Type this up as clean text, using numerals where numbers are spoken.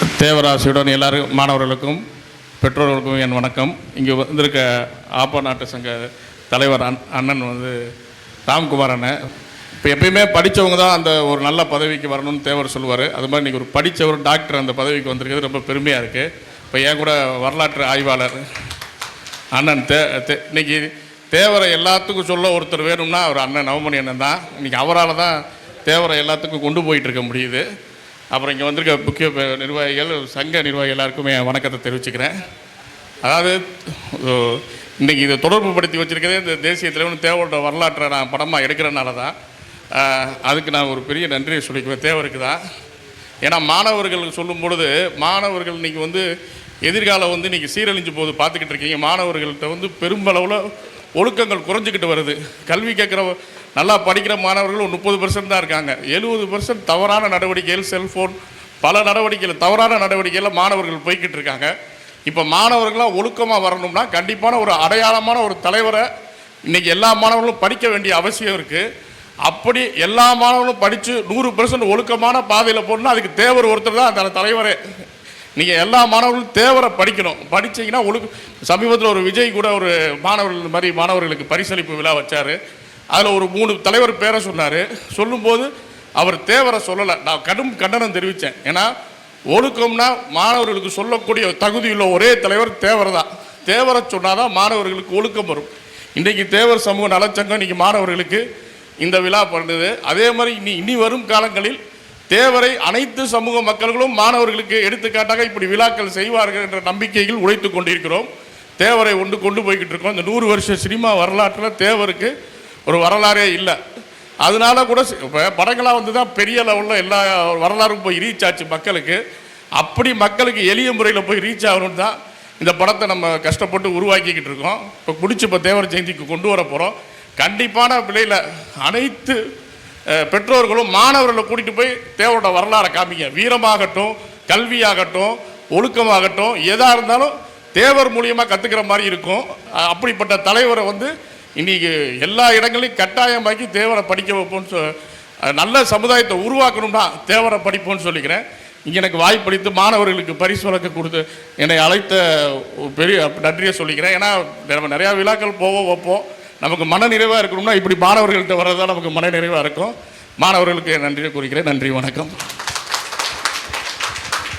தேவராசியுடன் எல்லாரும் மாணவர்களுக்கும் பெற்றோர்களுக்கும் என் வணக்கம். இங்கே வந்திருக்க ஆப்பா நாட்டு சங்க தலைவர் அண்ணன் ராம்குமார் அண்ணன். இப்போ எப்பயுமே படித்தவங்க தான் அந்த ஒரு நல்ல பதவிக்கு வரணும்னு தேவர் சொல்லுவார். அது மாதிரி இன்றைக்கி ஒரு படித்தவர் டாக்டர் அந்த பதவிக்கு வந்திருக்கிறது ரொம்ப பெருமையாக இருக்குது. இப்போ என் கூட வரலாற்று ஆய்வாளர் அண்ணன் இன்னைக்கு தேவரை எல்லாத்துக்கும் சொல்ல ஒருத்தர் வேணும்னா அவர் அண்ணன் நவமணி அண்ணன் தான். இன்றைக்கி அவரால் தான் தேவரை எல்லாத்துக்கும் கொண்டு போயிட்டுருக்க முடியுது. அப்புறம் இங்கே வந்திருக்க முக்கிய நிர்வாகிகள், சங்க நிர்வாகிகள் எல்லாருக்குமே வணக்கத்தை தெரிவிச்சுக்கிறேன். அதாவது இன்றைக்கி இதை தொடர்பு படுத்தி வச்சுருக்கிறதே இந்த தேசிய தலைவன் தேவரோட வரலாற்றை நான் படமாக எடுக்கிறனால தான். அதுக்கு நான் ஒரு பெரிய நன்றியை சொல்லிக்குவேன் தேவருக்கு தான். ஏன்னா மாணவர்கள் சொல்லும் பொழுது மாணவர்கள் இன்றைக்கி எதிர்காலம் இன்றைக்கி சீரழிஞ்சு போது பார்த்துக்கிட்டு இருக்கீங்க. மாணவர்கள்ட்ட பெரும்பளவில் ஒழுக்கங்கள் குறைஞ்சிக்கிட்டு வருது. கல்வி கேட்குற நல்லா படிக்கிற மாணவர்கள் 30% தான் இருக்காங்க. 70% தவறான நடவடிக்கைகள், செல்ஃபோன், பல நடவடிக்கைகள், தவறான நடவடிக்கைகளில் மாணவர்கள் போய்கிட்டு இருக்காங்க. இப்போ மாணவர்களாக ஒழுக்கமாக வரணும்னா கண்டிப்பான ஒரு அடையாளமான ஒரு தலைவரை இன்றைக்கி எல்லா மாணவர்களும் படிக்க வேண்டிய அவசியம் இருக்குது. அப்படி எல்லா மாணவர்களும் படித்து 100% ஒழுக்கமான பாதையில் போடணும்னா அதுக்கு தேவர் ஒருத்தர் தான் அந்த தலைவரே. நீங்கள் எல்லா மாணவர்களும் தேவரை படிக்கணும். படித்தீங்கன்னா சமீபத்தில் ஒரு விஜய் கூட ஒரு மாணவர்கள் மாதிரி மாணவர்களுக்கு பரிசளிப்பு விழா வச்சார். அதில் ஒரு 3 தலைவர் பேரை சொன்னார். சொல்லும்போது அவர் தேவரை சொல்லலை. நான் கடும் கண்டனம் தெரிவித்தேன். ஏன்னா ஒழுக்கம்னா மாணவர்களுக்கு சொல்லக்கூடிய தகுதியுள்ள ஒரே தலைவர் தேவர் தான். தேவரை சொன்னால் தான் மாணவர்களுக்கு ஒழுக்கம் வரும். இன்றைக்கி தேவர் சமூக நலச்சங்கம் இன்றைக்கி மாணவர்களுக்கு இந்த விழா பண்ணுது. அதே மாதிரி இனி வரும் காலங்களில் தேவரை அனைத்து சமூக மக்கள்களும் மாணவர்களுக்கு எடுத்துக்காட்டாக இப்படி விழாக்கள் செய்வார்கள் என்ற நம்பிக்கையில் உழைத்து கொண்டிருக்கிறோம். தேவரை கொண்டு போய்கிட்டு இருக்கோம். இந்த 100 வருஷ சினிமா வரலாற்றில் தேவருக்கு ஒரு வரலாறே இல்லை. அதனால கூட இப்போ படங்களாக தான் பெரிய லெவலில் எல்லா வரலாறும் போய் ரீச் ஆச்சு மக்களுக்கு. அப்படி மக்களுக்கு எளிய முறையில் போய் ரீச் ஆகணும்னு தான் இந்த படத்தை நம்ம கஷ்டப்பட்டு உருவாக்கிக்கிட்டு இருக்கோம். இப்போ தேவர் ஜெயந்திக்கு கொண்டு வர போகிறோம். கண்டிப்பான விலையில் அனைத்து பெற்றோர்களும் மாணவர்களை கூட்டிகிட்டு போய் தேவரோட வரலாறை காமிங்க. வீரமாகட்டும், கல்வியாகட்டும், ஒழுக்கமாகட்டும், எதாக இருந்தாலும் தேவர் மூலியமாக கற்றுக்கிற மாதிரி இருக்கும். அப்படிப்பட்ட தலைவரை இன்றைக்கி எல்லா இடங்களையும் கட்டாயமாக்கி தேவரை படிக்க வைப்போம்னு நல்ல சமுதாயத்தை உருவாக்கணும்னா தேவரை படிப்போம்னு சொல்லிக்கிறேன். இங்கே எனக்கு வாய்ப்பளித்து மாணவர்களுக்கு பரிசு வழங்க கொடுத்து என்னை அழைத்த பெரிய நன்றியை சொல்லிக்கிறேன். ஏன்னா நம்ம நிறையா விழாக்கள் வைப்போம். நமக்கு மன நிறைவாக இருக்கணும்னா இப்படி மாணவர்கள்ட்ட வர்றதுதான் நமக்கு மன நிறைவாக இருக்கும். மாணவர்களுக்கு நன்றியை கூறுகிறேன். நன்றி, வணக்கம்.